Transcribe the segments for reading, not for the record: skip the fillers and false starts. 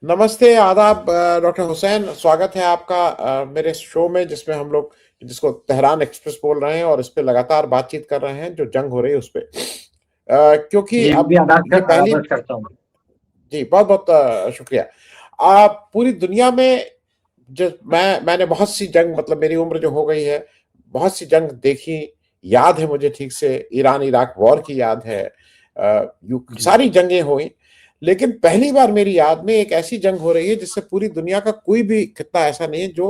नमस्ते, आदाब डॉक्टर हुसैन। स्वागत है आपका मेरे शो में, जिसमें हम लोग जिसको तेहरान एक्सप्रेस बोल रहे हैं और इस पे लगातार बातचीत कर रहे हैं जो जंग हो रही है उस पे। क्योंकि जी, मैं भी अब ये पहली। आगाज़ करता हूँ। जी, बहुत बहुत शुक्रिया। पूरी दुनिया में जो मैंने बहुत सी जंग, मतलब मेरी उम्र जो हो गई है, बहुत सी जंग देखी। याद है मुझे ठीक से, ईरान इराक वॉर की याद है। जी, सारी जंगें हुई, लेकिन पहली बार मेरी याद में एक ऐसी जंग हो रही है जिससे पूरी दुनिया का कोई भी खित्ता ऐसा नहीं है जो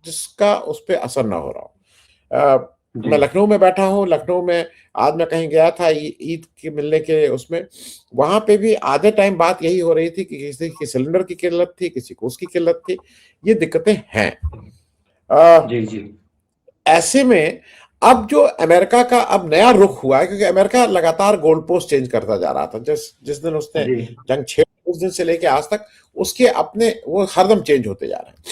जिसका उस पर असर ना हो रहा हो। मैं जी, लखनऊ में बैठा हूँ। लखनऊ में आज मैं कहीं गया था ईद के मिलने के उसमें, वहां पे भी आधे टाइम बात यही हो रही थी कि किसी की सिलेंडर की किल्लत थी, किसी को उसकी किल्लत थी। ये दिक्कतें हैं। अ, जी, जी, ऐसे में अब जो अमेरिका का अब नया रुख हुआ है, क्योंकि अमेरिका लगातार गोल पोस्ट चेंज करता जा रहा था। जिस जिस दिन उसने जी, जंग छेड़ी, उस दिन से लेके आज तक उसके अपने वो हरदम चेंज होते जा रहे हैं।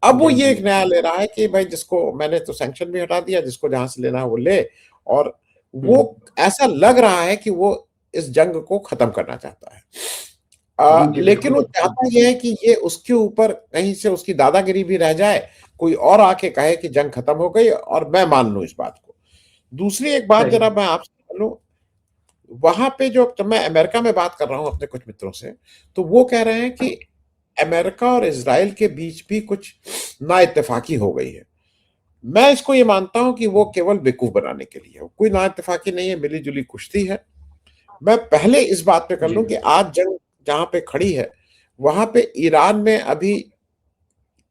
अब वो जी, ये जी, एक नया ले रहा है कि भाई, जिसको मैंने तो सैंक्शन भी हटा दिया, जिसको जहां से लेना है वो ले। और वो हुँ, ऐसा लग रहा है कि वो इस जंग को खत्म करना चाहता है। जी, जी, लेकिन बिल्कुल, वो चाहता ये है कि ये उसके ऊपर कहीं से उसकी दादागिरी भी रह जाए, कोई और आके कहे कि जंग खत्म हो गई और मैं मान लूं इस बात को। दूसरी एक बात सही, जरा मैं आपसे बोलूं, वहां पे जो, जब मैं अमेरिका में बात कर रहा हूं अपने कुछ मित्रों से, तो वो कह रहे हैं कि अमेरिका और इसराइल के बीच भी कुछ ना इत्तेफाकी हो गई है। मैं इसको ये मानता हूं कि वो केवल बेवकूफ बनाने के लिए है, कोई ना इत्तेफाकी नहीं है, मिली जुली कुश्ती है। मैं पहले इस बात पे कर जी, लूं कि आज जंग जहां पे खड़ी है, वहां पे ईरान में अभी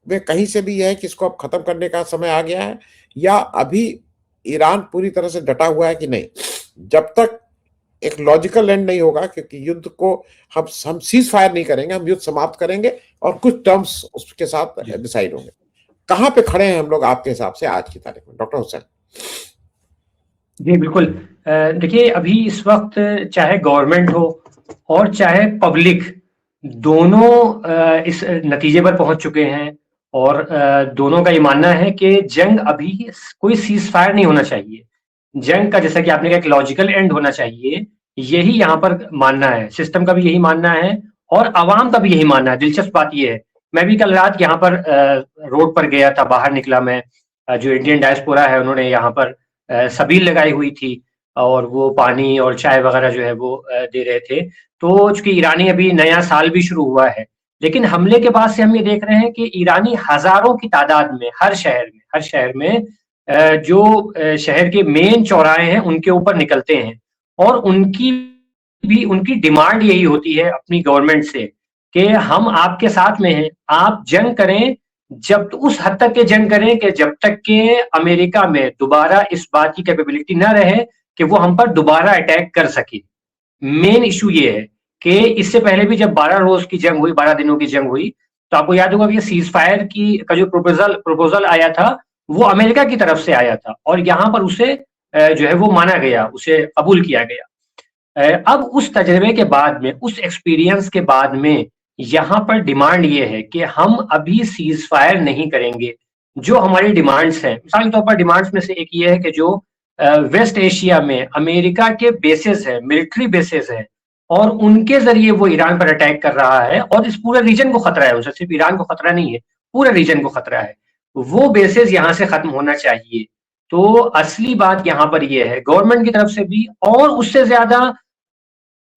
वे कहीं से भी यह है कि इसको अब खत्म करने का समय आ गया है, या अभी ईरान पूरी तरह से डटा हुआ है कि नहीं। जब तक एक लॉजिकल एंड नहीं होगा, क्योंकि युद्ध को हम सीज फायर नहीं करेंगे, हम युद्ध समाप्त करेंगे और कुछ टर्म्स उसके साथ जी, डिसाइड होंगे। कहां पे खड़े हैं हम लोग आपके हिसाब से आज की तारीख में, डॉक्टर हुसैन? जी, बिल्कुल। देखिए अभी इस वक़्त चाहे गवर्नमेंट हो और चाहे पब्लिक, दोनों इस नतीजे पर पहुँच चुके हैं और दोनों का ये मानना है कि जंग अभी कोई सीज़फायर नहीं होना चाहिए। जंग का, जैसा कि आपने कहा, एक लॉजिकल एंड होना चाहिए, यही यहाँ पर मानना है। सिस्टम का भी यही मानना है और अवाम का भी यही मानना है। दिलचस्प बात ये है, मैं भी कल रात यहाँ पर रोड पर गया था, बाहर निकला मैं। जो इंडियन डायस्पोरा है उन्होंने यहाँ पर छबील लगाई हुई थी और वो पानी और चाय वगैरह जो है वो दे रहे थे। तो चूंकि ईरानी अभी नया साल भी शुरू हुआ है, लेकिन हमले के बाद से हम ये देख रहे हैं कि ईरानी हजारों की तादाद में हर शहर में जो शहर के मेन चौराहे हैं उनके ऊपर निकलते हैं और उनकी डिमांड यही होती है अपनी गवर्नमेंट से कि हम आपके साथ में हैं, आप जंग करें। जब उस हद तक के जंग करें कि जब तक के अमेरिका में दोबारा इस बात की कैपेबिलिटी ना रहे कि वो हम पर दोबारा अटैक कर सके। मेन इशू ये है कि इससे पहले भी जब 12 रोज की जंग हुई, 12 दिनों की जंग हुई, तो आपको याद होगा कि सीज फायर की का जो प्रपोजल आया था, वो अमेरिका की तरफ से आया था और यहाँ पर उसे जो है वो माना गया, उसे कबूल किया गया। अब उस तजर्बे के बाद में, उस एक्सपीरियंस के बाद में, यहाँ पर डिमांड ये है कि हम अभी सीज फायर नहीं करेंगे। जो हमारी डिमांड्स हैं, मिसाल के तौर पर डिमांड्स में से एक ये है कि जो वेस्ट एशिया में अमेरिका के बेसिस है, मिलिट्री बेसिस है, और उनके जरिए वो ईरान पर अटैक कर रहा है और इस पूरे रीजन को खतरा है, उसे सिर्फ ईरान को खतरा नहीं है, पूरे रीजन को खतरा है। वो बेसिस यहाँ से खत्म होना चाहिए। तो असली बात यहाँ पर ये है, गवर्नमेंट की तरफ से भी और उससे ज्यादा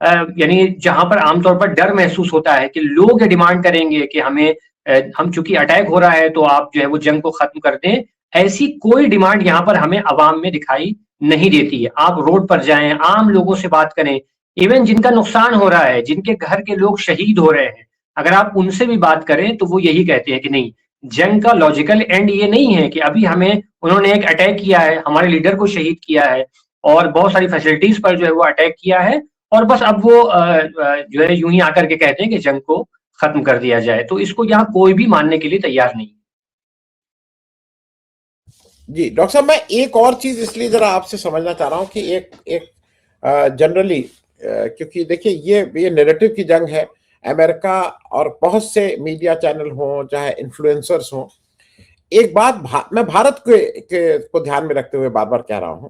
यानी जहां पर आमतौर पर डर महसूस होता है कि लोग ये डिमांड करेंगे कि हम चूंकि अटैक हो रहा है तो आप जो है वो जंग को खत्म कर दें। ऐसी कोई डिमांड यहाँ पर हमें अवाम में दिखाई नहीं देती है। आप रोड पर जाएं, आम लोगों से बात करें, इवन जिनका नुकसान हो रहा है, जिनके घर के लोग शहीद हो रहे हैं, अगर आप उनसे भी बात करें तो वो यही कहते हैं कि नहीं, जंग का लॉजिकल एंड ये नहीं है कि अभी हमें उन्होंने एक अटैक किया है, हमारे लीडर को शहीद किया है और बहुत सारी फैसिलिटीज पर जो है वो अटैक किया है और बस अब वो जो है यूं ही आकर के कहते हैं कि जंग को खत्म कर दिया जाए। तो इसको यहाँ कोई भी मानने के लिए तैयार नहीं। जी डॉक्टर साहब, मैं एक और चीज इसलिए जरा आपसे समझना चाह रहा हूं कि एक एक जनरली, क्योंकि देखिए ये नेरेटिव की जंग है। अमेरिका और बहुत से मीडिया चैनल हों, चाहे इन्फ्लुएंसर्स हों, एक बात मैं भारत को ध्यान में रखते हुए बार बार कह रहा हूं।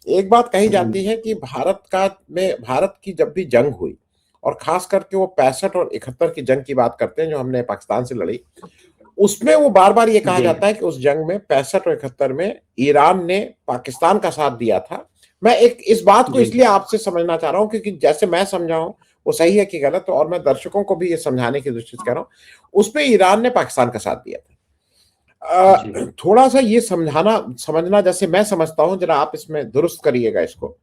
एक बात कही जी, जाती है कि भारत की जब भी जंग हुई और खास करके वो 65 और 71 की जंग की बात करते हैं जो हमने पाकिस्तान से लड़ी, उसमें वो बार बार ये कहा जाता है कि उस जंग में 65 और 71 में ईरान ने पाकिस्तान का साथ दिया था। मैं एक इस बात को इसलिए आपसे समझना चाह रहा हूं क्योंकि जैसे मैं समझा हूं वो सही है कि गलत, और मैं दर्शकों को भी ये समझाने की दृष्टि से कह रहा हूं, उसमें ईरान ने पाकिस्तान का साथ दिया था। थोड़ा सा ये समझना जैसे मैं समझता हूं, जरा आप इसमें दुरुस्त करिएगा इसको।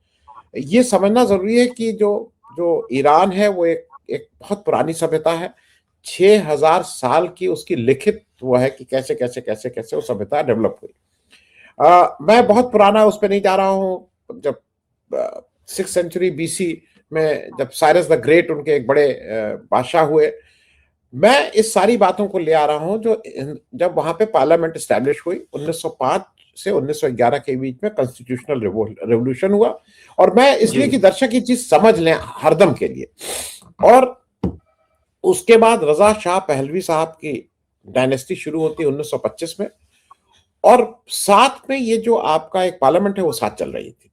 ये समझना जरूरी है कि जो जो ईरान है वो एक बहुत पुरानी सभ्यता है, 6000 साल की उसकी लिखित वो है कि कैसे कैसे कैसे कैसे वो सभ्यता डेवलप हुई। मैं बहुत पुराना उस पर नहीं जा रहा हूँ, जब 6th सेंचुरी BC में जब साइरस द ग्रेट उनके एक बड़े बादशाह हुए, मैं इस सारी बातों को ले आ रहा हूं जो जब वहां पे पार्लियामेंट एस्टैब्लिश हुई 1905 से 1911 के बीच में कॉन्स्टिट्यूशनल रेवोल्यूशन हुआ। और मैं इसलिए कि दर्शक ये चीज समझ लें हरदम के लिए, और उसके बाद रजा शाह पहलवी साहब की डायनेस्टी शुरू होती है 1925 में, और साथ में ये जो आपका एक पार्लियामेंट है वो साथ चल रही थी।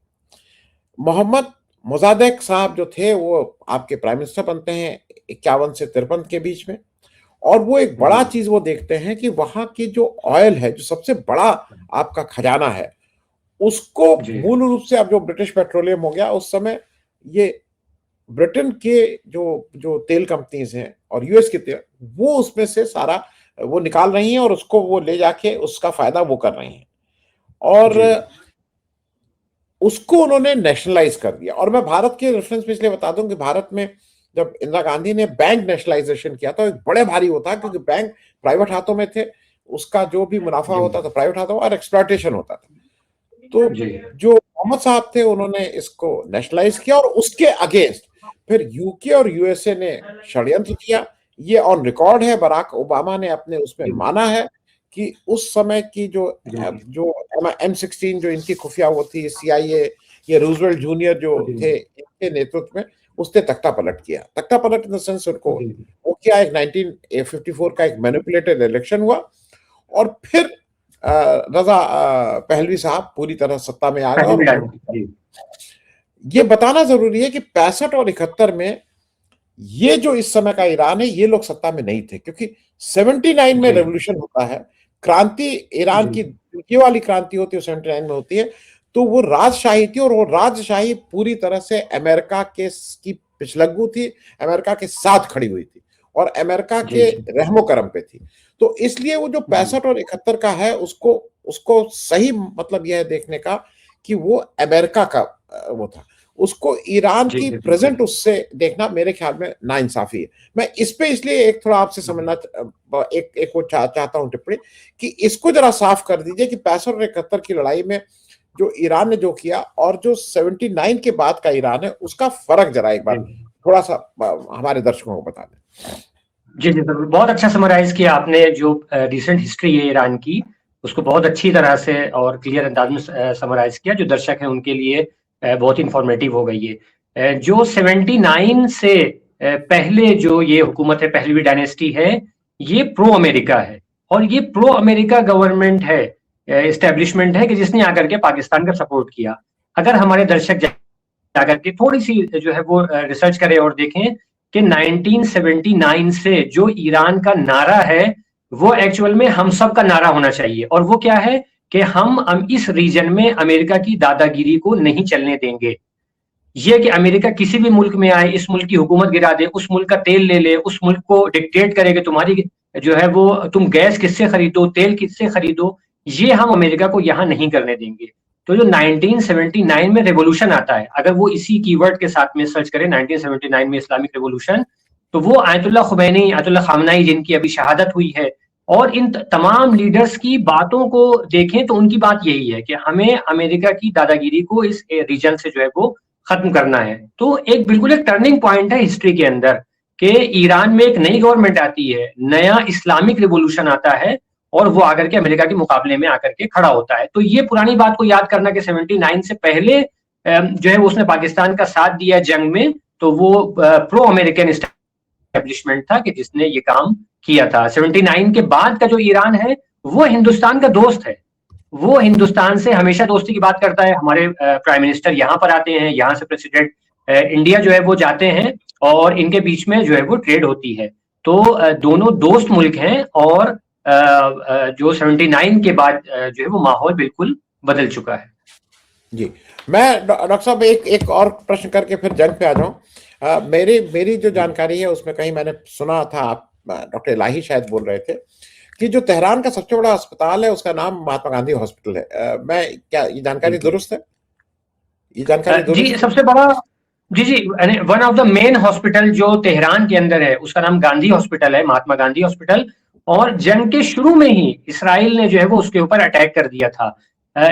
मोहम्मद मोजादेक साहब जो थे वो आपके प्राइम मिनिस्टर बनते हैं 51 से 53 के बीच में, और वो एक बड़ा चीज वो देखते हैं कि वहां की जो ऑयल है, जो सबसे बड़ा आपका खजाना है, उसको मूल रूप से अब जो ब्रिटिश पेट्रोलियम हो गया, उस समय ये ब्रिटेन के जो तेल कंपनीज हैं और यूएस के तेल, वो उसमें से सारा वो निकाल रही हैं और उसको वो ले जाके उसका फायदा वो कर रही हैं, और उसको उन्होंने नेशनलाइज कर दिया। और मैं भारत के रेफरेंस में इसलिए बता दूं कि भारत में जब इंदिरा गांधी ने बैंक नेशनलाइजेशन किया था, एक बड़े भारी होता क्योंकि बैंक प्राइवेट हाथों में थे, उसका जो भी मुनाफा होता था प्राइवेट हाथों में और एक्सप्लॉयटेशन होता था। तो जो मोहम्मद साहब थे उन्होंने इसको नेशनलाइज किया, और उसके अगेंस्ट फिर यूके और यूएसए ने षड्यंत्र किया। ये ऑन रिकॉर्ड है, बराक ओबामा ने अपने उसमें माना है कि उस समय की जो M16 जो इनकी खुफिया वो थी, CIA, ये रूजवेल्ट जूनियर जो थे इनके नेतृत्व में, उसने तख्ता पलट किया। तख्ता पलट इन द सेंस उनको वो किया, एक 1954 का एक मैनिपुलेटेड इलेक्शन हुआ, और फिर रजा पहलवी साहब पूरी तरह सत्ता में आ गए। और ये बताना जरूरी है कि 65 और 71 में ये जो इस समय का ईरान है, ये लोग सत्ता में नहीं थे, क्योंकि 79 में रेवोल्यूशन होता है, क्रांति ईरान की ये वाली क्रांति होती है 79 में होती है, तो वो राजशाही थी, और वो राजशाही पूरी तरह से अमेरिका के की पिछलग्गू थी, अमेरिका के साथ खड़ी हुई थी और अमेरिका के रहमो करम पे थी। तो इसलिए वो जो 65 और 71 का है, उसको सही मतलब यह है देखने का कि वो अमेरिका का वो था, उसको ईरान की प्रेजेंट उससे देखना मेरे ख्याल में नाइंसाफी है। मैं इस पे इसलिए एक थोड़ा आपसे समझना एक वो चाहता हूं टिप्पणी कि इसको जरा साफ कर दीजिए कि 65 और 71 की लड़ाई में जो ईरान ने जो किया और जो 79 के बाद का ईरान है, उसका फर्क जरा एक बार थोड़ा सा हमारे दर्शकों को बता दें। जी जरूर, बहुत अच्छा समराइज किया आपने। जो रिसेंट हिस्ट्री है ईरान की, उसको बहुत अच्छी तरह से और क्लियर अंदाज में समराइज किया, जो दर्शक हैं उनके लिए बहुत इंफॉर्मेटिव हो गई है। जो 79 से पहले जो ये हुकूमत है, पहलवी डायनेस्टी है, ये प्रो अमेरिका है, और ये प्रो अमेरिका गवर्नमेंट है, एस्टेब्लिशमेंट है कि जिसने आकर के पाकिस्तान का सपोर्ट किया। अगर हमारे दर्शक जाकर के थोड़ी सी जो है वो रिसर्च करें और देखें कि 1979 से जो ईरान का नारा है, वो एक्चुअल में हम सब का नारा होना चाहिए, और वो क्या है कि हम इस रीजन में अमेरिका की दादागिरी को नहीं चलने देंगे। ये कि अमेरिका किसी भी मुल्क में आए, इस मुल्क की हुकूमत गिरा दे, उस मुल्क का तेल ले ले, उस मुल्क को डिक्टेट करे कि तुम्हारी जो है वो तुम गैस किससे खरीदो, तेल किससे खरीदो, ये हम अमेरिका को यहाँ नहीं करने देंगे। तो जो 1979 में रेवोल्यूशन आता है, अगर वो इसी कीवर्ड के साथ में सर्च करें 1979 में इस्लामिक रेवोल्यूशन, तो वो आयतुल्लाह खुमैनी, आयतुल्लाह खामनाई जिनकी अभी शहादत हुई है, और इन तमाम लीडर्स की बातों को देखें तो उनकी बात यही है कि हमें अमेरिका की दादागिरी को इस रीजन से जो है वो खत्म करना है। तो एक बिल्कुल एक टर्निंग पॉइंट है हिस्ट्री के अंदर कि ईरान में एक नई गवर्नमेंट आती है, नया इस्लामिक रिवोल्यूशन आता है, और वो आकर के अमेरिका के मुकाबले में आकर के खड़ा होता है। तो ये पुरानी बात को याद करना कि 79 से पहले जो है उसने पाकिस्तान का साथ दिया जंग में, तो वो प्रो अमेरिकन एस्टेब्लिशमेंट था कि जिसने ये काम किया था। 79 के बाद का जो ईरान है वो हिंदुस्तान का दोस्त है, वो हिंदुस्तान से हमेशा दोस्ती की बात करता है। हमारे प्राइम मिनिस्टर यहाँ पर आते हैं, यहाँ से प्रेसिडेंट इंडिया जो है वो जाते हैं, और इनके बीच में जो है वो ट्रेड होती है। तो दोनों दोस्त मुल्क हैं और जो 79 के बाद जो है वो माहौल बिल्कुल बदल चुका है। जी, मैं डॉक्टर साहब एक एक और प्रश्न करके फिर जंग पे आ जाऊं। मेरी मेरी जो जी जानकारी है उसमें कहीं मैंने सुना था, आप डॉक्टर इलाही शायद बोल रहे थे कि जो तेहरान का सबसे बड़ा अस्पताल है उसका नाम महात्मा गांधी हॉस्पिटल है। मैं क्या ये जानकारी बिल्कुल। दुरुस्त है? ये जानकारी जी दुरुस्त है? सबसे बड़ा, जी जी, one of the main hospital जो तेहरान के अंदर है उसका नाम गांधी हॉस्पिटल है, महात्मा गांधी हॉस्पिटल। और जंग के शुरू में ही इसराइल ने जो है वो उसके ऊपर अटैक कर दिया था।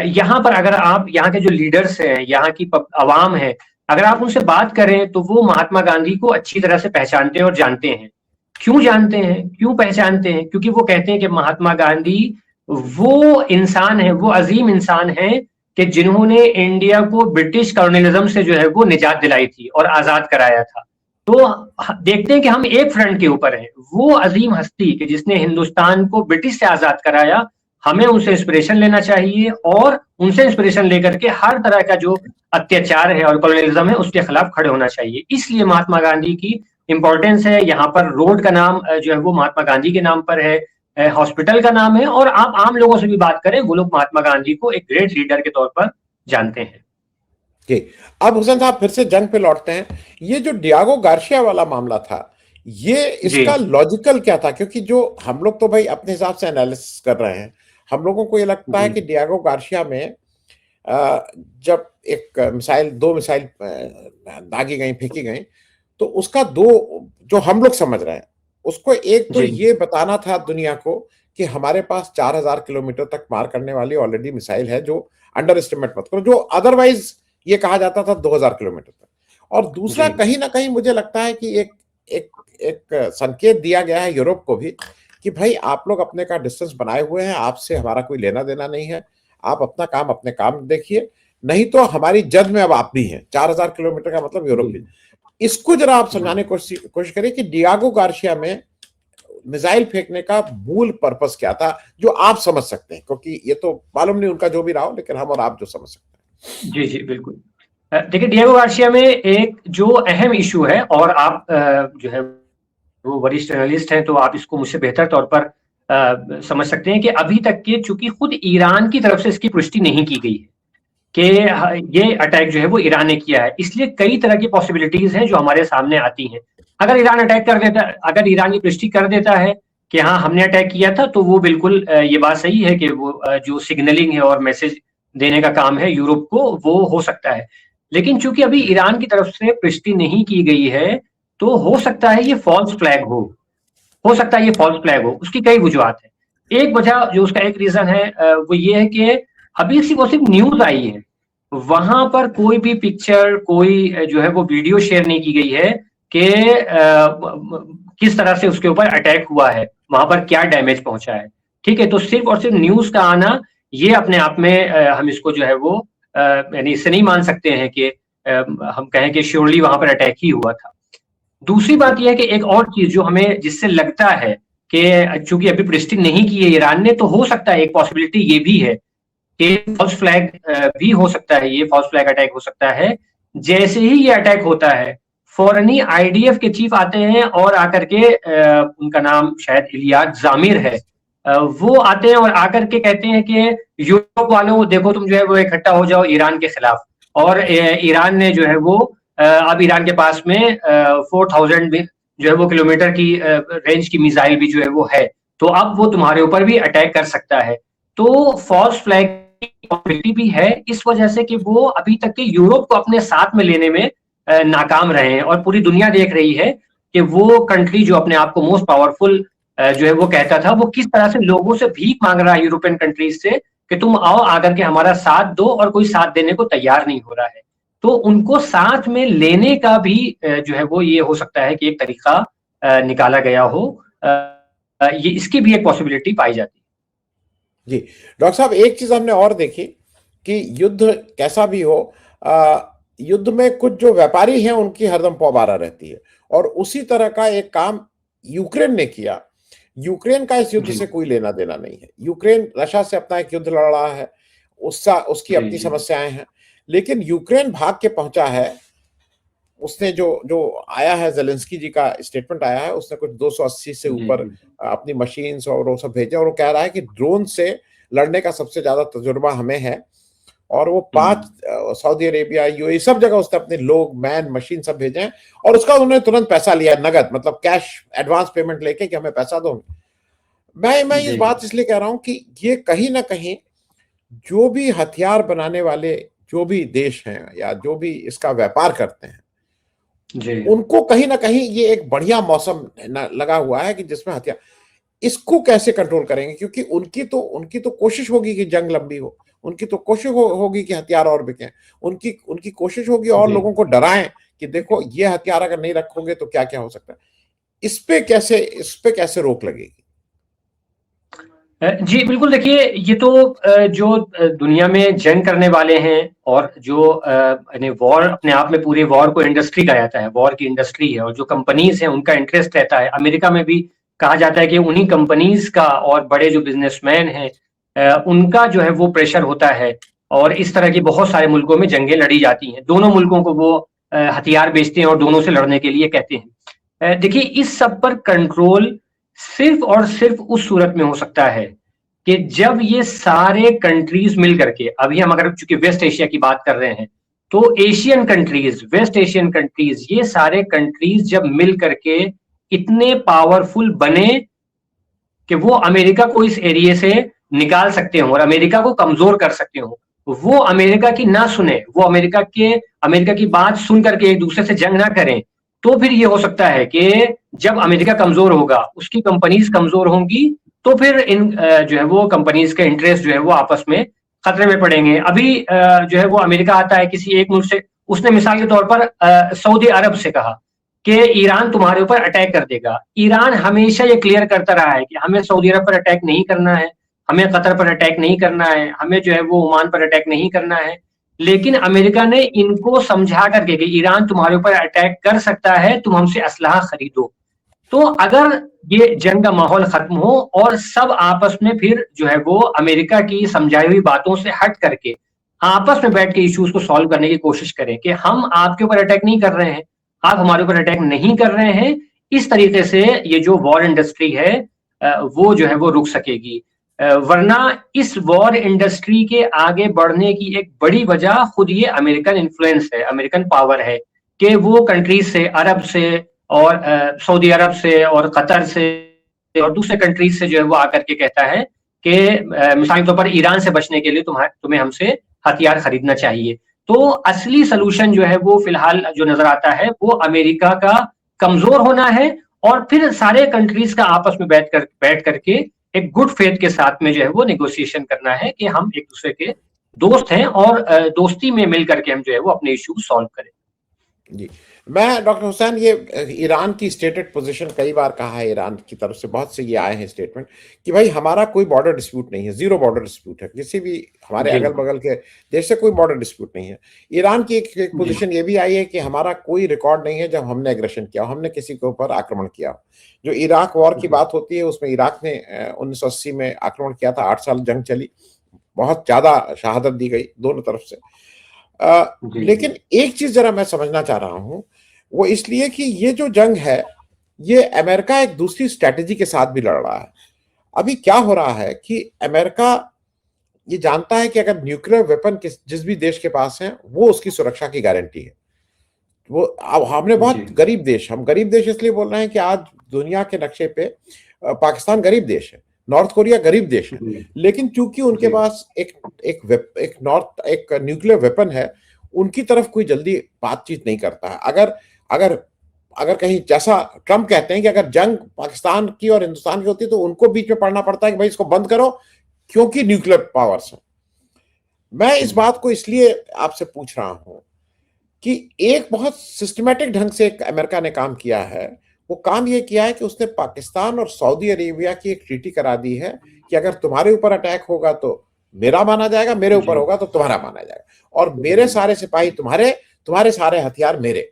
यहाँ पर अगर आप यहाँ के जो लीडर्स हैं, यहाँ की आवाम है, अगर आप उनसे बात करें तो वो महात्मा गांधी को अच्छी तरह से पहचानते हैं और जानते हैं। क्यों जानते हैं, क्यों पहचानते हैं? क्योंकि वो कहते हैं कि महात्मा गांधी वो इंसान है, वो अजीम इंसान है कि जिन्होंने इंडिया को ब्रिटिश कॉलोनियलिज्म से जो है वो निजात दिलाई थी और आजाद कराया था। तो देखते हैं कि हम एक फ्रंट के ऊपर हैं। वो अजीम हस्ती कि जिसने हिंदुस्तान को ब्रिटिश से आजाद कराया, हमें उनसे इंस्पिरेशन लेना चाहिए और उनसे इंस्पिरेशन लेकर के हर तरह का जो अत्याचार है और कॉलोनियलिज्म है उसके खिलाफ खड़े होना चाहिए। इसलिए महात्मा गांधी की इंपॉर्टेंस है। यहाँ पर रोड का नाम जो है वो महात्मा गांधी के नाम पर है, हॉस्पिटल का नाम है, और आप आम लोगों से भी बात करें वो लोग महात्मा गांधी को एक ग्रेट लीडर के तौर पर जानते हैं। जी, अब हुसैन साहब फिर से जंग पे लौटते हैं। ये जो डियागो गार्शिया वाला मामला था, ये जी इसका लॉजिकल क्या था? क्योंकि जो हम लोग तो भाई अपने हिसाब से एनालिसिस कर रहे हैं, हम लोगों को ये लगता है जी कि डियागो गार्शिया में जब एक मिसाइल, दो मिसाइल दागी गई, फेंकी गई, तो उसका दो, जो हम लोग समझ रहे हैं उसको, एक तो जी ये बताना था दुनिया को कि हमारे पास 4000 किलोमीटर तक मार करने वाली ऑलरेडी मिसाइल है, जो अंडर एस्टिमेट मत करो, जो अदरवाइज ये कहा जाता था 2000 किलोमीटर तक। और दूसरा, जी कहीं ना कहीं मुझे लगता है कि एक एक एक संकेत दिया गया है यूरोप को भी कि भाई आप लोग अपने का डिस्टेंस बनाए हुए हैं, आपसे हमारा कोई लेना देना नहीं है, आप अपना काम अपने काम देखिए, नहीं तो हमारी जद में अब आप भी हैं। 4000 किलोमीटर का मतलब यूरोप जी भी। इसको जरा आप जी समझाने की कोशिश करिए कि डियागो गार्शिया में मिसाइल फेंकने का मूल पर्पस क्या था, जो आप समझ सकते हैं, क्योंकि ये तो मालूम नहीं उनका जो भी रहा हो, लेकिन हम और आप जो समझ सकते जी जी बिल्कुल। देखिए डिएगो गार्सिया में एक जो अहम इशू है, और आप जो है वो वरिष्ठ जर्नलिस्ट हैं तो आप इसको मुझसे बेहतर तौर पर समझ सकते हैं कि अभी तक के चूंकि खुद ईरान की तरफ से इसकी पुष्टि नहीं की गई है कि ये अटैक जो है वो ईरान ने किया है, इसलिए कई तरह की पॉसिबिलिटीज हैं जो हमारे सामने आती हैं। अगर ईरान अटैक कर देता, अगर ईरान की पुष्टि कर देता है कि हाँ हमने अटैक किया था, तो वो बिल्कुल ये बात सही है कि वो जो सिग्नलिंग है और मैसेज देने का काम है यूरोप को, वो हो सकता है। लेकिन चूंकि अभी ईरान की तरफ से पुष्टि नहीं की गई है, तो हो सकता है ये फॉल्स फ्लैग हो सकता है ये फॉल्स फ्लैग हो। उसकी कई वजूहत है। एक वजह जो उसका एक रीजन है वो ये है कि अभी सिर्फ न्यूज आई है, वहां पर कोई भी पिक्चर, कोई जो है वो वीडियो शेयर नहीं की गई है कि किस तरह से उसके ऊपर अटैक हुआ है, वहां पर क्या डैमेज पहुंचा है। ठीक है, तो सिर्फ और सिर्फ न्यूज का आना, ये अपने आप में हम इसको जो है वो यानी इससे नहीं मान सकते हैं कि हम कहें कि श्योरली वहां पर अटैक ही हुआ था। दूसरी बात यह है कि एक और चीज जो हमें जिससे लगता है कि चूंकि अभी पुष्टि नहीं की है ईरान ने, तो हो सकता है एक पॉसिबिलिटी ये भी है कि फॉल्स फ्लैग भी हो सकता है, ये फॉल्स फ्लैग अटैक हो सकता है। जैसे ही ये अटैक होता है, फौरनी आईडीएफ के चीफ आते हैं और आकर के उनका नाम शायद इलियाद जामिर है, वो आते हैं और आकर के कहते हैं कि यूरोप वालों देखो तुम जो है वो इकट्ठा हो जाओ ईरान के खिलाफ। और ईरान ने जो है वो अब ईरान के पास में 4000 जो है वो किलोमीटर की रेंज की मिसाइल भी जो है वो है, तो अब वो तुम्हारे ऊपर भी अटैक कर सकता है। तो फॉल्स फ्लैग की पॉसिबिलिटी भी है, इस वजह से कि वो अभी तक के यूरोप को अपने साथ में लेने में नाकाम रहे हैं, और पूरी दुनिया देख रही है कि वो कंट्री जो अपने आप को मोस्ट पावरफुल जो है वो कहता था, वो किस तरह से लोगों से भीख मांग रहा है यूरोपियन कंट्रीज से कि तुम आओ आकर के हमारा साथ दो, और कोई साथ देने को तैयार नहीं हो रहा है। तो उनको साथ में लेने का भी जो है वो ये हो सकता है कि एक तरीका निकाला गया हो। ये इसकी भी एक पॉसिबिलिटी पाई जाती है। हैं। जी, डॉक्टर साहब एक चीज हमने और देखी कि युद्ध कैसा भी हो, युद्ध में कुछ जो व्यापारी हैं उनकी हरदम पौबारा रहती है, और उसी तरह का एक काम यूक्रेन ने किया। यूक्रेन का इस युद्ध जी से कोई लेना देना नहीं है। यूक्रेन रशिया से अपना एक युद्ध लड़ रहा है, उसका उसकी जी अपनी जी समस्याएं हैं, लेकिन यूक्रेन भाग के पहुंचा है उसने जो जो आया है, ज़ेलेंस्की जी का स्टेटमेंट आया है, उसने कुछ 280 से जी ऊपर अपनी मशीन्स और वो सब भेजे, और वो कह रहा है कि ड्रोन से लड़ने का सबसे ज्यादा तजुर्बा हमें है। और वो 5 सऊदी अरेबिया, यूएई, सब जगह उसने अपने लोग, मैन, मशीन सब भेजे हैं, और उसका उन्होंने तुरंत पैसा लिया, नगद, मतलब कैश एडवांस पेमेंट लेके कि हमें पैसा दो। मैं इस जी बात इसलिए कह रहा हूं कि ये कहीं ना कहीं जो भी हथियार बनाने वाले जो भी देश हैं या जो भी इसका व्यापार करते हैं, जी उनको कहीं ना कहीं ये एक बढ़िया मौसम लगा हुआ है कि जिसमें हथियार, इसको कैसे कंट्रोल करेंगे, क्योंकि उनकी तो कोशिश होगी कि जंग लंबी हो, उनकी तो कोशिश होगी कि हथियार और बिकें, उनकी उनकी कोशिश होगी और जी लोगों को डराएं कि देखो ये हथियार अगर नहीं रखोगे तो क्या क्या हो सकता है। इस पे कैसे रोक लगेगी? जी, बिल्कुल देखिए, ये तो जो दुनिया में जंग करने वाले हैं और जो यानी वॉर, अपने आप में पूरे वॉर को इंडस्ट्री कहा जाता है, वॉर की इंडस्ट्री है, और जो कंपनीज हैं उनका इंटरेस्ट रहता है। अमेरिका में भी कहा जाता है कि उन्हीं कंपनीज का और बड़े जो बिजनेसमैन हैं उनका जो है वो प्रेशर होता है, और इस तरह की बहुत सारे मुल्कों में जंगें लड़ी जाती हैं। दोनों मुल्कों को वो हथियार बेचते हैं और दोनों से लड़ने के लिए कहते हैं। देखिए, इस सब पर कंट्रोल सिर्फ और सिर्फ उस सूरत में हो सकता है कि जब ये सारे कंट्रीज मिल करके, अभी हम अगर चूंकि वेस्ट एशिया की बात कर रहे हैं, तो Asian countries, West Asian countries, ये सारे कंट्रीज जब मिल करके इतने पावरफुल बने कि वो अमेरिका को इस एरिया से निकाल सकते हो और अमेरिका को कमजोर कर सकते हो, वो अमेरिका की ना सुने, वो अमेरिका की बात सुन करके एक दूसरे से जंग ना करें, तो फिर ये हो सकता है कि जब अमेरिका कमजोर होगा, उसकी कंपनीज कमजोर होंगी, तो फिर इन जो है वो कंपनीज के इंटरेस्ट जो है वो आपस में खतरे में पड़ेंगे। अभी जो है वो अमेरिका आता है किसी एक मुल्क से, उसने मिसाल के तौर पर सऊदी अरब से कहा कि ईरान तुम्हारे ऊपर अटैक कर देगा। ईरान हमेशा ये क्लियर करता रहा है कि हमें सऊदी अरब पर अटैक नहीं करना है, हमें कतर पर अटैक नहीं करना है, हमें जो है वो ओमान पर अटैक नहीं करना है। लेकिन अमेरिका ने इनको समझा करके कि ईरान तुम्हारे ऊपर अटैक कर सकता है, तुम हमसे असलहा खरीदो। तो अगर ये जंग का माहौल खत्म हो और सब आपस में फिर जो है वो अमेरिका की समझाई हुई बातों से हट करके आपस में बैठ के इश्यूज को सॉल्व करने की कोशिश करें कि हम आपके ऊपर अटैक नहीं कर रहे हैं, आप हमारे ऊपर अटैक नहीं कर रहे हैं, इस तरीके से ये जो वॉर इंडस्ट्री है वो जो है वो रुक सकेगी। वरना इस वॉर इंडस्ट्री के आगे बढ़ने की एक बड़ी वजह खुद ये अमेरिकन इन्फ्लुएंस है, अमेरिकन पावर है, कि वो कंट्रीज से, अरब से और सऊदी अरब से और कतर से और दूसरे कंट्रीज से जो है वो आकर के कहता है कि मिसाल के तौर पर ईरान से बचने के लिए तुम्हें हमसे हथियार खरीदना चाहिए। तो असली सोल्यूशन जो है वो फिलहाल जो नजर आता है वो अमेरिका का कमजोर होना है, और फिर सारे कंट्रीज का आपस में बैठ करके एक गुड फेथ के साथ में जो है वो नेगोशिएशन करना है कि हम एक दूसरे के दोस्त हैं और दोस्ती में मिल करके हम जो है वो अपने इश्यू सॉल्व करें। जी, मैं डॉक्टर हुसैन, ये ईरान की स्टेटेड पोजीशन कई बार कहा है, ईरान की तरफ से बहुत से ये आए हैं स्टेटमेंट कि भाई हमारा कोई बॉर्डर डिस्प्यूट नहीं है, जीरो बॉर्डर डिस्प्यूट है, किसी भी हमारे जी अगल बगल के देश से कोई बॉर्डर डिस्प्यूट नहीं है। ईरान की एक जी पोजीशन ये भी आई है कि हमारा कोई रिकॉर्ड नहीं है जब हमने एग्रेशन किया, हमने किसी के ऊपर आक्रमण किया। जो इराक वॉर की जी बात होती है, उसमें इराक ने 1980 में आक्रमण किया था, 8 साल जंग चली, बहुत ज्यादा शहादत दी गई दोनों तरफ से। जी जी लेकिन एक चीज जरा मैं समझना चाह रहा हूं, वो इसलिए कि ये जो जंग है, ये अमेरिका एक दूसरी स्ट्रेटेजी के साथ भी लड़ रहा है। अभी क्या हो रहा है कि अमेरिका ये जानता है कि अगर न्यूक्लियर वेपन जिस भी देश के पास है, वो उसकी सुरक्षा की गारंटी है। वो अब हमने जी बहुत गरीब देश, हम गरीब देश इसलिए बोल रहे हैं कि आज दुनिया के नक्शे पे पाकिस्तान गरीब देश है, नॉर्थ कोरिया गरीब देश है, जी लेकिन चूंकि उनके जी पास एक न्यूक्लियर वेपन है, उनकी तरफ कोई जल्दी बातचीत नहीं करता है। अगर अगर अगर कहीं, जैसा ट्रम्प कहते हैं कि अगर जंग पाकिस्तान की और हिंदुस्तान की होती है तो उनको बीच में पड़ना पड़ता है कि भाई इसको बंद करो, क्योंकि न्यूक्लियर पावर्स है। मैं इस बात को इसलिए आपसे पूछ रहा हूं कि एक बहुत सिस्टमैटिक ढंग से एक अमेरिका ने काम किया है। वो काम ये किया है कि उसने पाकिस्तान और सऊदी अरेबिया की एक ट्रीटी करा दी है कि अगर तुम्हारे ऊपर अटैक होगा तो मेरा माना जाएगा, मेरे ऊपर जी होगा तो तुम्हारा माना जाएगा, और मेरे सारे सिपाही तुम्हारे, तुम्हारे सारे हथियार मेरे।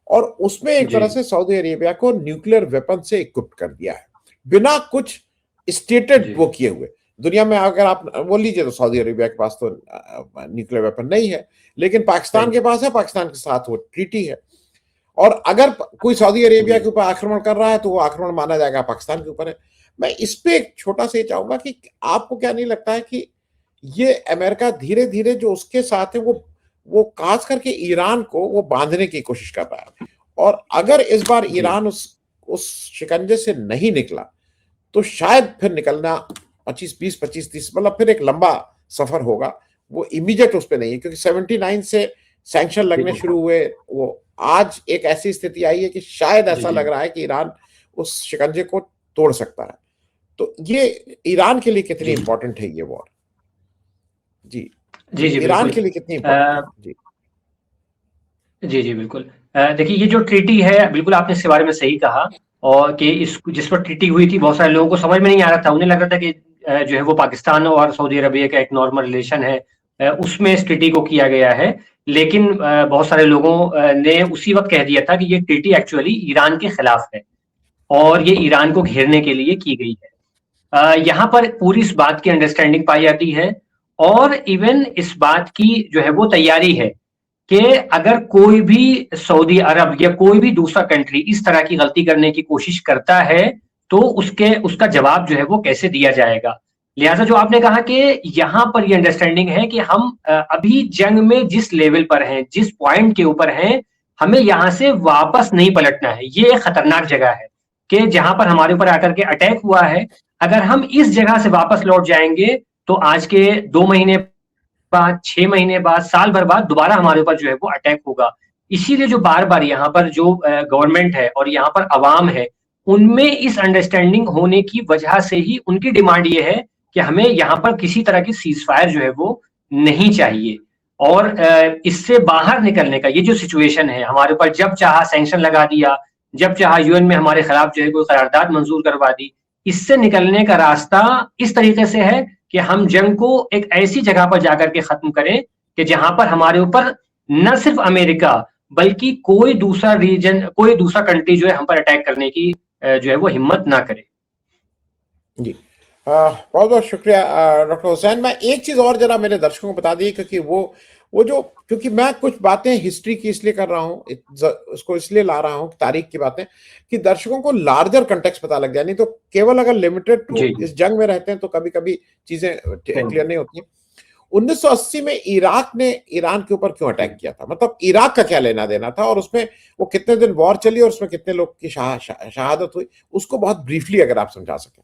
और उसमें एक जी तरह से सऊदी अरेबिया को न्यूक्लियर वेपन से इक्विप कर दिया है, बिना कुछ स्टेटेड जी वो किए हुए। दुनिया में अगर आप बोल लीजिए तो सऊदी अरेबिया के पास तो न्यूक्लियर वेपन नहीं है, लेकिन पाकिस्तान नहीं के पास है, पाकिस्तान के साथ वो ट्रीटी है। और अगर कोई सऊदी अरेबिया के ऊपर आक्रमण कर रहा है तो वो आक्रमण माना जाएगा पाकिस्तान के ऊपर है। मैं इस पे एक छोटा सा ये चाहूंगा कि आपको क्या नहीं लगता है कि ये अमेरिका धीरे धीरे जो उसके साथ है वो खास करके ईरान को वो बांधने की कोशिश कर रहा है, और अगर इस बार ईरान उस शिकंजे से नहीं निकला तो शायद फिर निकलना 25-20-25-30 मतलब फिर एक लंबा सफर होगा। वो इमीडिएट उस पर नहीं है, क्योंकि 79 से सैंक्शन लगने शुरू हुए, वो आज एक ऐसी स्थिति आई है कि शायद ऐसा लग रहा है कि ईरान उस शिकंजे को तोड़ सकता है। तो ये ईरान के लिए कितनी इंपॉर्टेंट है ये वॉर? जी जी जी ईरान के लिए कितनी इंपॉर्टेंट है? जी जी बिल्कुल। देखिए ये जो ट्रीटी है, बिल्कुल आपने इसके बारे में सही कहा, और कि इस जिस पर ट्रीटी हुई थी बहुत सारे लोगों को समझ में नहीं आ रहा था, उन्हें लग रहा था कि जो है वो पाकिस्तान और सऊदी अरबिया का एक नॉर्मल रिलेशन है, उसमें इस ट्रीटी को किया गया है। लेकिन बहुत सारे लोगों ने उसी वक्त कह दिया था कि ये ट्रीटी एक्चुअली ईरान के खिलाफ है और ये ईरान को घेरने के लिए की गई है। यहाँ पर पूरी इस बात की अंडरस्टैंडिंग पाई जाती है, और इवन इस बात की जो है वो तैयारी है कि अगर कोई भी सऊदी अरब या कोई भी दूसरा कंट्री इस तरह की गलती करने की कोशिश करता है तो उसका जवाब जो है वो कैसे दिया जाएगा। लिहाजा जो आपने कहा कि यहाँ पर ये अंडरस्टैंडिंग है कि हम अभी जंग में जिस लेवल पर हैं, जिस पॉइंट के ऊपर हैं, हमें यहाँ से वापस नहीं पलटना है। ये एक खतरनाक जगह है कि जहां पर हमारे ऊपर आकर के अटैक हुआ है, अगर हम इस जगह से वापस लौट जाएंगे तो आज के 2 महीने बाद, 6 महीने बाद, साल भर बाद दोबारा हमारे ऊपर जो है वो अटैक होगा। इसीलिए जो बार बार यहाँ पर जो गवर्नमेंट है और यहाँ पर अवाम है, उनमें इस अंडरस्टैंडिंग होने की वजह से ही उनकी डिमांड ये है कि हमें यहाँ पर किसी तरह की सीज फायर जो है वो नहीं चाहिए। और इससे बाहर निकलने का ये जो सिचुएशन है, हमारे ऊपर जब चाहा सैंक्शन लगा दिया, जब चाहा यूएन में हमारे खिलाफ जो है कोई करारदाद मंजूर करवा दी, इससे निकलने का रास्ता इस तरीके से है कि हम जंग को एक ऐसी जगह पर जाकर के खत्म करें कि जहां पर हमारे ऊपर न सिर्फ अमेरिका बल्कि कोई दूसरा रीजन, कोई दूसरा कंट्री जो है हम पर अटैक करने की जो है वो हिम्मत ना करे। जी बहुत बहुत शुक्रिया डॉक्टर हुसैन। मैं एक चीज और जरा मेरे दर्शकों को बता दी, क्योंकि वो जो, क्योंकि मैं कुछ बातें हिस्ट्री की इसलिए कर रहा हूँ, उसको इसलिए ला रहा हूँ तारीख की बातें, कि दर्शकों को लार्जर कंटेक्स्ट पता लग जाए। नहीं तो केवल अगर लिमिटेड टू इस जंग में रहते हैं तो कभी कभी चीजें क्लियर नहीं होती। 1980 में इराक ने ईरान के ऊपर क्यों अटैक किया था, मतलब इराक का क्या लेना देना था, और उसमें वो कितने दिन वॉर चली और उसमें कितने लोग की शहादत हुई, उसको बहुत ब्रीफली अगर आप समझा सकें।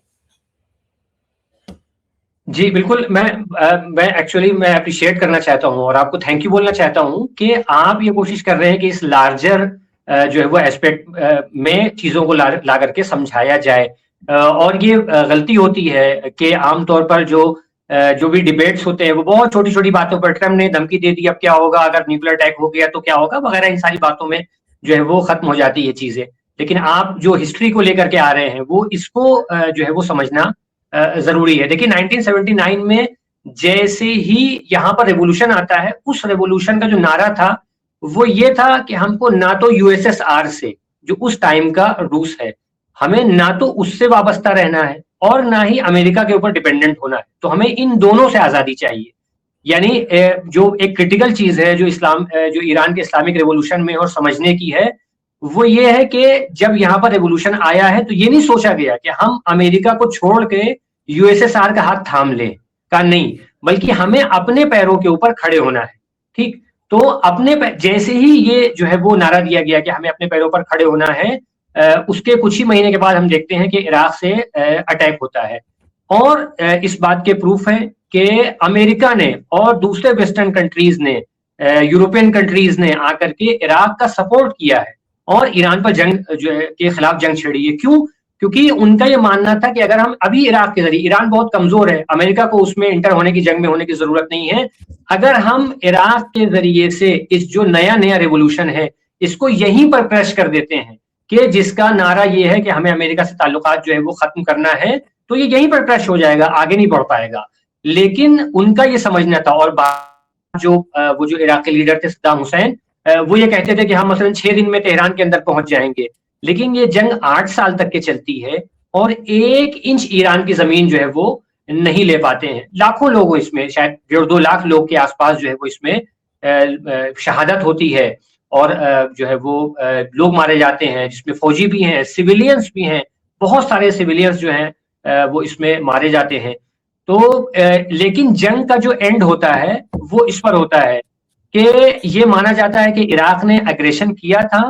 जी बिल्कुल, मैं एक्चुअली मैं अप्रिशिएट करना चाहता हूं और आपको थैंक यू बोलना चाहता हूं कि आप ये कोशिश कर रहे हैं कि इस लार्जर जो है वो एस्पेक्ट में चीजों को ला करके समझाया जाए। और ये गलती होती है कि आमतौर पर जो भी डिबेट्स होते हैं वो बहुत छोटी छोटी बातों पर, ट्रम्प ने धमकी दे दी, अब क्या होगा, अगर न्यूक्लियर अटैक हो गया तो क्या होगा, वगैरह इन सारी बातों में जो है वो खत्म हो जाती है चीजें। लेकिन आप जो हिस्ट्री को लेकर के आ रहे हैं वो इसको जो है वो समझना जरूरी है। देखिए 1979 में जैसे ही यहाँ पर रेवोल्यूशन आता है, उस रेवोल्यूशन का जो नारा था वो ये था कि हमको ना तो यूएसएसआर से, जो उस टाइम का रूस है, हमें ना तो उससे वाबस्ता रहना है और ना ही अमेरिका के ऊपर डिपेंडेंट होना है, तो हमें इन दोनों से आजादी चाहिए। यानी जो एक क्रिटिकल चीज है जो ईरान के इस्लामिक रेवोल्यूशन में और समझने की है, वो ये है कि जब यहाँ पर रेवोल्यूशन आया है तो ये नहीं सोचा गया कि हम अमेरिका को छोड़ के यूएसएसआर का हाथ थाम लें, का नहीं, बल्कि हमें अपने पैरों के ऊपर खड़े होना है। ठीक, तो जैसे ही ये जो है वो नारा दिया गया कि हमें अपने पैरों पर खड़े होना है, उसके कुछ ही महीने के बाद हम देखते हैं कि इराक से अटैक होता है। और इस बात के प्रूफ है कि अमेरिका ने और दूसरे वेस्टर्न कंट्रीज ने, यूरोपियन कंट्रीज ने आकर के इराक का सपोर्ट किया है और ईरान पर जंग के खिलाफ जंग छेड़ी है। क्यों? क्योंकि उनका ये मानना था कि अगर हम अभी इराक के जरिए, ईरान बहुत कमजोर है, अमेरिका को उसमें इंटर होने की, जंग में होने की जरूरत नहीं है, अगर हम इराक के जरिए से इस जो नया रेवोल्यूशन है इसको यहीं पर क्रश कर देते हैं, कि जिसका नारा ये है कि हमें अमेरिका से ताल्लुकात जो है वो खत्म करना है, तो ये यहीं पर क्रश हो जाएगा, आगे नहीं बढ़ पाएगा। लेकिन उनका ये समझना था, और वो जो इराक के लीडर थे सद्दाम हुसैन, वो ये कहते थे कि हम मसलन 6 दिन में तेहरान के अंदर पहुंच जाएंगे। लेकिन ये जंग 8 साल तक के चलती है और 1 इंच ईरान की जमीन जो है वो नहीं ले पाते हैं। लाखों लोग हो इसमें, शायद 1.5-2 लाख लोग के आसपास जो है वो इसमें शहादत होती है। और जो है वो लोग मारे जाते हैं, जिसमें फौजी भी हैं, सिविलियंस भी हैं, बहुत सारे सिविलियंस जो हैं वो इसमें मारे जाते हैं। तो लेकिन जंग का जो एंड होता है वो इस पर होता है कि ये माना जाता है कि इराक ने अग्रेशन किया था,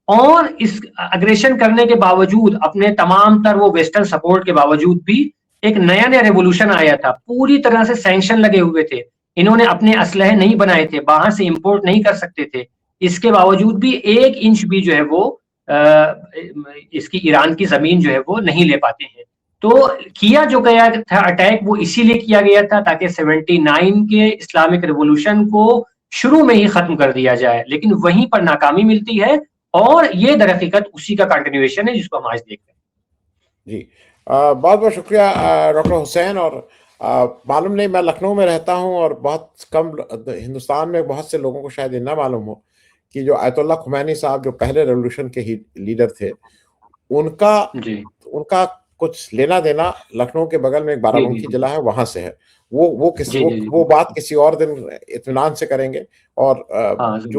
और इस अग्रेशन करने के बावजूद, अपने तमाम तर वो वेस्टर्न सपोर्ट के बावजूद भी, एक नया नया रेवोल्यूशन आया था, पूरी तरह से सैंक्शन लगे हुए थे, इन्होंने अपने असलहे नहीं बनाए थे, बाहर से इंपोर्ट नहीं कर सकते थे, इसके बावजूद भी 1 इंच भी जो है वो इसकी ईरान की जमीन जो है वो नहीं ले पाते हैं। तो किया जो गया था अटैक, वो इसीलिए किया गया था ताकि 79 के इस्लामिक रिवॉल्यूशन को शुरू में ही खत्म कर दिया जाए, लेकिन वहीं पर नाकामी मिलती है, और ये दर हकीकत उसी का कंटिन्यूएशन है जिसको हम आज देख रहे हैं। जी, बहुत बहुत शुक्रिया डॉक्टर हुसैन। और मालूम नहीं, मैं लखनऊ में रहता हूँ और बहुत कम हिंदुस्तान में बहुत से लोगों को शायद ये ना मालूम हो कि जो आयतुल्लाह खुमैनी साहब जो पहले रेवोल्यूशन के ही लीडर थे, उनका जी उनका कुछ लेना देना लखनऊ के बगल में एक जी जी बाराबंकी जिला है, वहां से है। जी जी जी वो बात किसी और दिन इत्मीनान से करेंगे। और हाँ जरूर।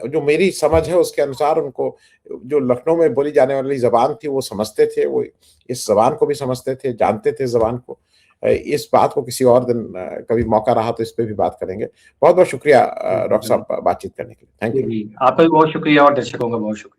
जो मेरी समझ है उसके अनुसार उनको जो लखनऊ में बोली जाने वाली जबान थी वो समझते थे, वो इस जबान को भी समझते थे, जानते थे जबान को। इस बात को किसी और दिन कभी मौका रहा तो इस पे भी बात करेंगे। बहुत बहुत शुक्रिया डॉक्टर साहब बातचीत करने के लिए। Thank ji you. जी, आपका भी बहुत शुक्रिया और दर्शकों का बहुत शुक्रिया।